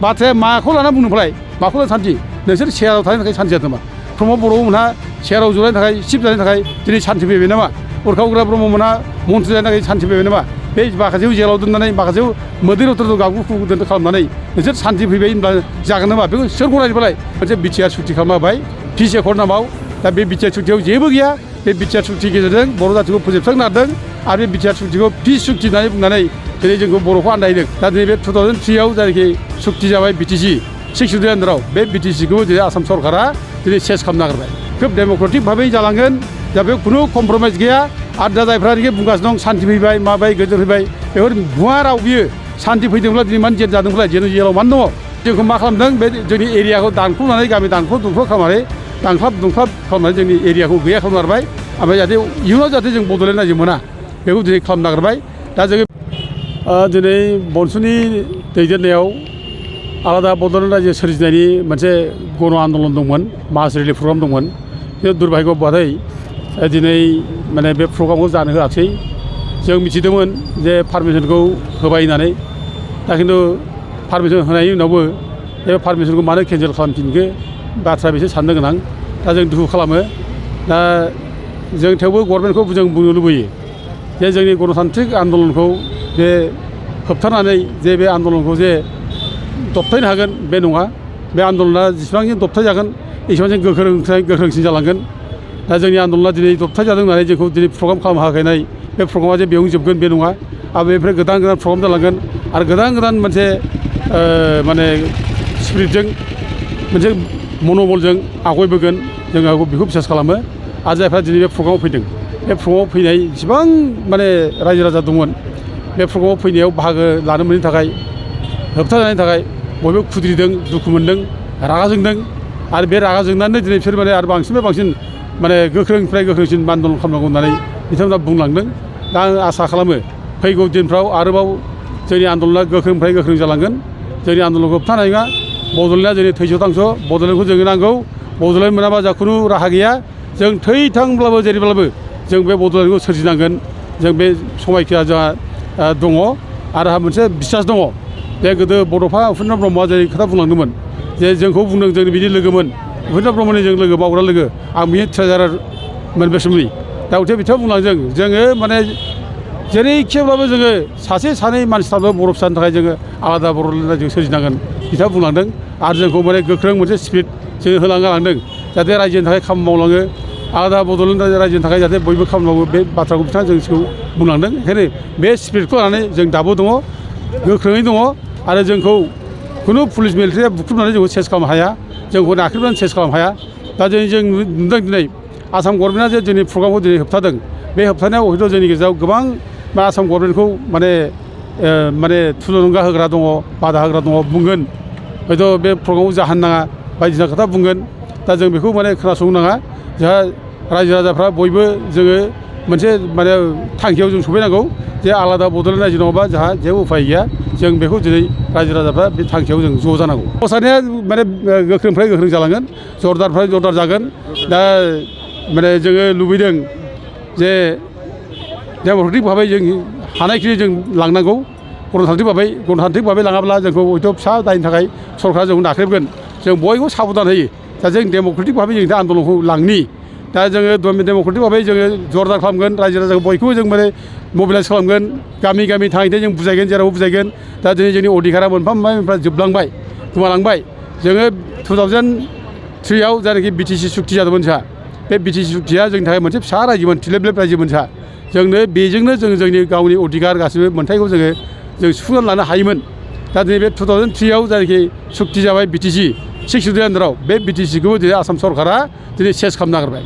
बाथ्राया माखौ लाना बुंनो फालाय माखौ लाना सान्थि नोंसोर सेयाराव थानायनि थाखाय सान्थि जादों नामा प्रमद बर'मोनहा सेयाराव जनायनि थाखाय सिफ जानायनि थाखाय दिनै सान्थि फैबाय नामा उरखाव उग्रा ब्रह्ममोनहा मन्थ्रि जानायनि थाखाय सान्थि फैबाय नामा बे माखासेयाव जेलाव दोननानै माखासेयाव मोदै रथर गाबु खुगु दोनथ खालामनानै नोंसोर सान्थि फैबाय होनब्ला जागोन नामा बेखौ सोर गनायनो फालाय मोनसे बिटिआर सुक्ति खालामना होबाय पिस एकर्ड नामाव दा बे बिटिआर सुक्तियाव जेबो गैया बे बिटिआर सुक्ति गेजेरजों बर' जातिखौ फोजोबस्रांनो नागिरदों आरो बे बिटिआर सुक्तिखौ पिस सुक्ति होननानै बुंनानै दिनै जोंखौ बर'खौ आन्दायदों दा दिनै बे 2003आव जायनाखि सुक्ति जाबाय बिटिसि 6 जुदि आन्दाराव बे बिटिसिखौ दिनै आसाम सरकारा दिनै सेस खालामनो नागिरबाय खोब डेम'क्रेटिक भाबै जालांगोन दा बेयाव खुनु कमप्रमाइस गैया आरो दा जायफ्रानोखि बुंगासिनो दं सान्थि फैबाय माबाय गोजोन फैबाय बेफोर भुवा राव बियो सान्थि फैदोंब्ला दिनै मानो जेल जादोंब्ला जेलाव मानो दङ जोंखौ मा खालामदों बे जोंनि एरियाखौ दानख्ल'नानै गामि दानख्ल' खालामनानै दानख्लाब दुंख्लाब खालामनानै जोंनि एरियाखौ गैया खालामनो नागिरबाय ओमफ्राय जाहाथे इयुनाव जाहाथे जों बड'लेण्ड रायजो मोना बेखौ दिनै खालामनो नागिरबाय दा जोङो दिनै बनसुनि दैदेननायाव आलादा बड'लेण्ड रायजो सोरजिनायनि मोनसे गण आन्दलन दंमोन मास रिलिफ प्रग्राम दंमोन बे दुर्भाग्य बादै दिनै माने बे प्रग्रामखौ जानो होआसै जों मिथिदोंमोन जे पारमिसनखौ होबाय होननानै दा खिन्थु पारमिसन होनायनि उनावबो बे पारमिसनखौ मानो केन्सेल खालामफिनखो बाथ्रा बेसो साननो गोनां दा जों दुखु खालामो दा जों थेवबो गभर्नमेन्टखौ जों बुंनो लुबैयो जे जोंनि गणतान्त्रिक आन्दलनखौ बे होबथानानै जे बे आन्दलनखौ जे दबथायनो हागोन बे नङा बे आन्दलना जेसेबांसिम दबथाय जागोन एसेबांसिम गोख्रोंसिन जालांगोन दा जोंनि आन्दलना दिनै दबथाय जादों होननानै जोंखौ दिनै प्रग्राम खालामनो हायाखै बे प्रग्रामा जे बेयावनो जोबगोन बे नङा आरो बेनिफ्राय गोदान गोदान प्रग्राम जालांगोन आरो गोदान गोदान मोनसे माने स्पिरिटजों मोनसे मन'बलजों आवगायबोगोन जों बेखौ बिसास खालामो आरो जायफ्रा दिनै बे प्रग्रामाव फैदों बे प्रग्रामाव फैनाय जेसेबां माने रायजो राजा दंमोन बे प्रग्रामाव फैनायाव बाहागो लानो मोनैनि थाखाय होबथाजानायनि थाखाय बयबो खुद्रिदों दुखु मोनदों रागा जोंदों आरो बे रागा जोंनानै दिनै बिसोर माने आरो बांसिननिफ्राय बांसिन माने गोख्रोंनिफ्राय गोख्रोंसिन आन्दलन खालामनांगौ होननानै बिथांमोना बुंलांदों दा आं आसा खालामो फैगौ दिनफ्राव आरोबाव जोंनि आन्दलना गोख्रोंनिफ्राय गोख्रों जालांगोन जोंनि आन्दलनखौ होबथानाय नङा बड'लेण्डआ जोंनि थैस' थांस' बड'लेण्डखौ जोंनो नांगौ बड'लेण्ड मोनाबा जा खुनु राहा गैया जों थैथांब्लाबो जेरैब्लाबो जों बे बड'लेण्डखौ सोरजिनांगोन जों बे समायखिया जोंहा दङ आरो आंहा मोनसे बिसास दङ जे गोदो बड'फा उपेन्द्र ब्रह्मआ जेरै खोथा बुंलांदोंमोन जे जोंखौ बुंदों जोंनि बिदि लोगोमोन उपेन्द्र ब्रह्मनि जों लोगो मावग्रा लोगो आं बिनि ट्रेजारार मोनबेसमनि दा उथे बिथाङा बुंलांदों जोङो माने जेरैखिब्लाबो जोङो सासे सानै मानसिफ्राबो बर' फिसानि थाखाय जोङो आलादा बड'लेण्ड रायजो सोरजिनांगोन बिथाङा बुंलांदों आरो जोंखौ माने गोख्रों मोनसे स्पिरिट जोङो होलांनो जाहाथे रायजोनि थाखाय खामानि मावलाङो आलादा बड'लेण्ड रायजोनि थाखाय जाहाथे बयबो खामानि मावो बे बाथ्राखौ बिथाङा जोंखौ बुंलांदों ओंखायनो बे स्पिरिटखौ लानानै जों दाबो दङ गोख्रोङै दङ आरो जोंखौ खुनु पुलिस मिलिटारिया बुख्रुबनानै जोंखौ सेस खालामनो हाया जोंखौ नाख्रेबनानै सेस खालामनो हाया दा जों नुदों दिनै आसाम गभर्नमेन्टआ जे जोंनि प्रग्रामखौ दिनै होबथादों बे होबथानायाव हयथ' जोंनि गेजेराव गोबां आसाम गभर्नमेन्टखौ माने थुलुंगा होग्रा दङ बादा होग्रा दङ बुंगोन हयथ' बे प्रग्रामाव जाहोन नाङा बायदिसिना खोथा बुंगोन दा जों बेखौ माने खोनासंनो नाङा जोंहा रायजो राजाफ्रा बयबो जोङो मोनसे माने थांखियाव जों सफैनांगौ जे आलादा बड'लेण्ड रायजो नङाबा जोंहा जेबो उफाय गैया जों बेखौ दिनै रायजो राजाफ्रा बे थांखियाव जों ज' जानांगौ मोसानाया माने गोख्रोंनिफ्राय गोख्रों जालांगोन जरदारनिफ्राय जरदार जागोन दा माने जोङो लुबैदों जे डेम'क्रेटिक भाबै जों हानायखिनि जों लांनांगौ गणतान्त्रिक भाबै लाङाब्ला जोंखौ हयथ' फिसा दायनि थाखाय सरकारा जोंखौ नाख्रेबगोन जों बयबो साबधान होयो दा जों डेम'क्रेटिक भाबै जों दा आन्दलनखौ लांनि दा जोङो डेम'क्रेटिक भाबै जोङो जरदार खालामगोन रायजो राजाखौ बयखौबो जों माने मबिलाइस खालामगोन गामि गामि थांनानै जों बुजायगोन जेरावबो बुजायगोन दा दिनै जोंनि अधिकारा मोनफा मोनफा जोबलांबाय गोमालांबाय जोङो 2003आव जायनाखि बिटिसि सुक्ति जादोंमोन जोंहा बे बिटिसि सुक्तिया जोंनि थाखाय मोनसे फिसा रायजोमोन थिलेबलेब रायजोमोन जोंहा जोंनो बेजोंनो जों जोंनि गावनि अधिकार गासिबो मोन्थायखौ जों सुफुंनानै लानो हायोमोन दा दिनै बे 2003आव जायनाखि सुक्ति जाबाय बिटिसि 6 जुदि आन्दाराव बे बिटिसिखौ दिनै आसाम सरकारा दिनै सेस खालामनो नागिरबाय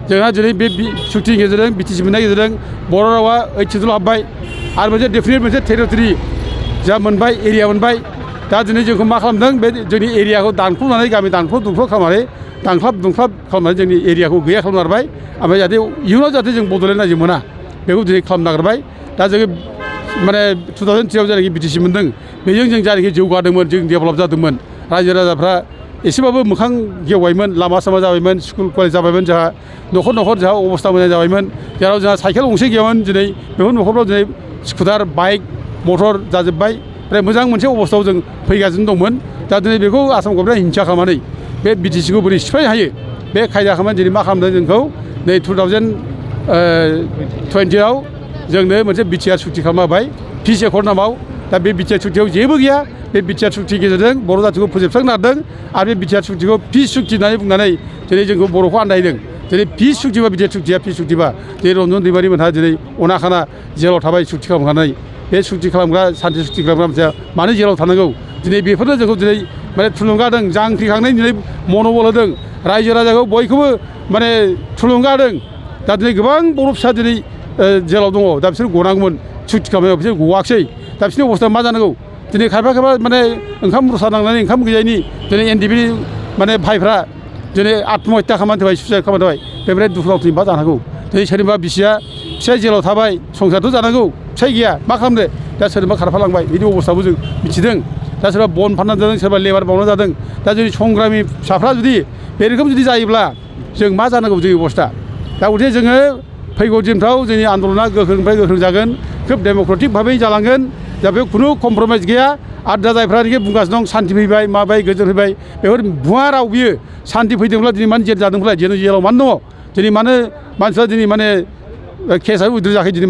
जोंहा दिनै बे सुक्तिनि गेजेरजों बिटिसि मोननायनि गेजेरजों बर' रावा 8 सिडुलाव हाबबाय आरो मोनसे डेफिनेट मोनसे टेरिटरि जा मोनबाय एरिया मोनबाय दा दिनै जोंखौ मा खालामदों बे जोंनि एरियाखौ दानख्ल'नानै गामि दानख्ल' दुंख्ल' खालामनानै दानख्लाब दुंख्लाब खालामनानै जोंनि एरियाखौ गैया खालामनो नागिरबाय ओमफ्राय जाहाथे इयुनाव जाहाथे जों बड'लेण्ड रायजो मोना बेखौ दिनै खालामनो नागिरबाय दा जोङो माने 2003आव जायनाखि बिटिसि मोनदों बेजों जों जायनाखि जौगादोंमोन जों डेभेलप जादोंमोन रायजो राजाफ्रा एसेबाबो मोखां गेवबायमोन लामा सामा जाबायमोन स्कुल कलेज जाबायमोन जोंहा न'खर जोंहा अबस्था मोजां जाबायमोन जेराव जोंहा साइकेल गंसे गैयामोन दिनै बेफोर न'खरफ्राव दिनै स्कुटार बाइक मटर जाजोब्बाय ओमफ्राय मोजां मोनसे अबस्थायाव जों फैगासिनो दंमोन दा दिनै बेखौ आसाम गभर्नमेन्टआ हिंसा खालामनानै बे बिटिसिखौ बोरै सिफायनो हायो बे खायदा खालामनानै दिनै मा खालामदों जोंखौ नै 2020आव जोंनो मोनसे बिटिआर सुक्ति खालामना होबाय पिस एकर्ड नामाव दा बे बिटिआर सुक्तियाव जेबो गैया बे बिटिआर सुक्तिनि गेजेरजों बर' जातिखौ फोजोबस्रांनो नागिरदों आरो बे बिटिआर सुक्तिखौ पिस सुक्ति होननानै बुंनानै दिनै जोंखौ बर'खौ आन्दायदों दिनै पिस सुक्तिबा बिटिआर सुक्तिया पिस सुक्तिबा दिनै रन्जन दैमारि मोनहा दिनै अनाखाना जेलाव थाबाय सुक्ति खालामखानाय बे सुक्ति खालामग्रा सान्थि सुक्ति खालामग्रा मानसिया मानो जेलाव थानांगौ दिनै बेफोरनो जोंखौ दिनै माने थुलुंगा होदों जांख्रिखांनायनि दिनै मन'बल होदों रायजो राजाखौ बयखौबो माने थुलुंगा होदों दा दिनै गोबां बर' फिसा दिनै जेलाव दङ दा बिसोर गनांगौमोन सुक्ति खालामनायाव बिसोर गवाखिसै दा बिसोरनि अबस्थाया मा जानांगौ दिनै खायफा माने ओंखाम रसा नांनानै ओंखाम गैयैनि दिनै एनडिएफबि माने भाइफ्रा दिनै आत्महत्या खालामनानै थाबाय सुइसाइड खालामनानै थाबाय बेनिफ्राय दुखुनांथाव मा जानांगौ दिनै सोरनिबा बिसिया फिसाय जेलाव थाबाय संसारथ' जानांगौ फिसाय गैया मा खालामनो दा सोरबा खारफालांबाय बिदि अबस्थाखौ जों मिथिदों दा सोरबा बन फाननानै जादों सोरबा लेबार मावनानै जादों दा जोंनि संग्रामि फिसाफ्रा जुदि बे रोखोम जुदि जायोब्ला जों मा जानांगौ जोंनि अबस्था दा गथिखे जोङो फैगौ दिनफ्राव जोंनि आन्दलना गोख्रोंनिफ्राय गोख्रों जागोन खोब डेम'क्रेटिक भाबै जालांगोन दा बेयाव खुनु कमप्रमाइस गैया आरो दा जायफ्रानोखि बुंगासिनो दं सान्थि फैबाय माबाय गोजोन फैबाय बेफोर भुवा राव बियो सान्थि फैदोंब्ला दिनै मानो जेल जादोंब्ला जेलाव मानो दङ दिनै मानो मानसिफ्रा दिनै माने केसआ उद्रि जायाखै दिनै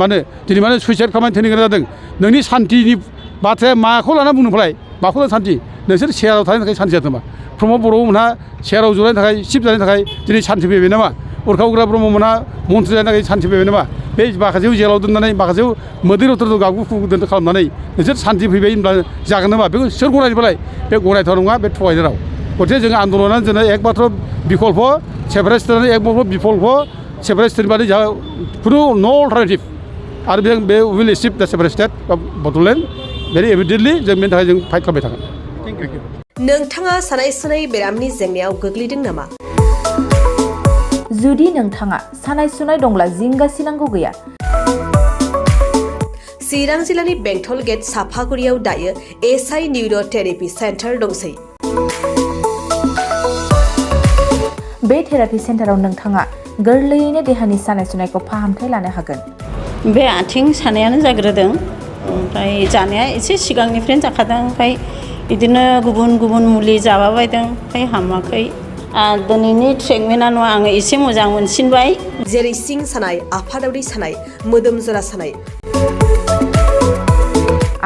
मानो सुइसाइड खालामनानै थैनो गोनां जादों नोंनि सान्थिनि बाथ्राया माखौ लाना बुंनोफालाय माखौ लाना सान्थि नोंसोर सेयाराव थानायनि थाखाय सान्थि जादों नामा प्रमद बर'मोनहा सेयाराव जनायनि थाखाय सिफ जानायनि थाखाय दिनै सान्थि फैबाय नामा उरखाव उग्रा ब्रह्ममोनहा मन्थ्रि जानायनि थाखाय सान्थि फैबाय नामा बे माखासेयाव जेलाव दोननानै माखासेयाव मोदै रथर गागु खुगु खालामनानै नोंसोर सान्थि फैबाय होनब्ला जागोन नामा बेखौ सोर गनायनोफालाय बे गनायथाव नङा बे थगायनाय राव गथिखे जोङो आन्दलनानो जोंनो एकमात्र बिकल्प सेपारेटिस्टआनो एकमात्र बिकल्प सेपारेटिस्टनि बादै जोंहा खुनु न' अल्टारनेटिभ आरो बे उइल एचिभ दा separate state of Bodoland very evidently जों बेनि थाखाय जों फाइट खालामबाय थागोन थेंक इउ नोंथाङा सानाय सुनाय बेरामनि जेंनायाव गोग्लैदों नामा जुदि नोंथाङा सानाय सुनाय दंब्ला जिंगासिनांगौ गैया चिरां जिल्लानि बेंटल गेट साफागुरियाव दायो एसआइ निउर' थेरापि सेन्टार दंसै बे थेरापि सेन्टाराव नोंथाङा गोरलैयैनो देहानि सानाय सुनायखौ फाहामथाय लानो हागोन बे आथिं सानायानो जाग्रोदों ओमफ्राय जानाया एसे सिगांनिफ्रायनो जाखादों ओमफ्राय बिदिनो गुबुन गुबुन मुलि जाबाबायदों ओमफ्राय हामाखै दिनैनि ट्रिटमेन्टआ आङो एसे मोजां मोनसिनबाय जेरै सिं सानाय आफादावरि सानाय मोदोम जरा सानाय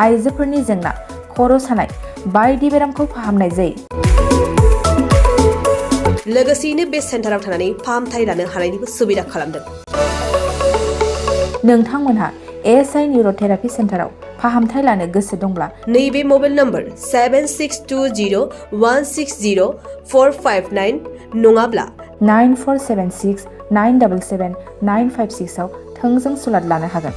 आइजोफोरनि जेंना खर' सानाय बायदि बेरामखौ फाहामनाय जायो लोगोसेयैनो बे सेन्टाराव थानानै फाहामथाय लानो हानायनिबो सुबिदा खालामदों नोंथांमोनहा एएसआइ निउर' थेरापि सेन्टाराव फाहामथाय लानो गोसो दंब्ला नैबे मबाइल नम्बर 7620160459 नङाब्ला 9476977956 आव थोंजों सुलाद लानो हागोन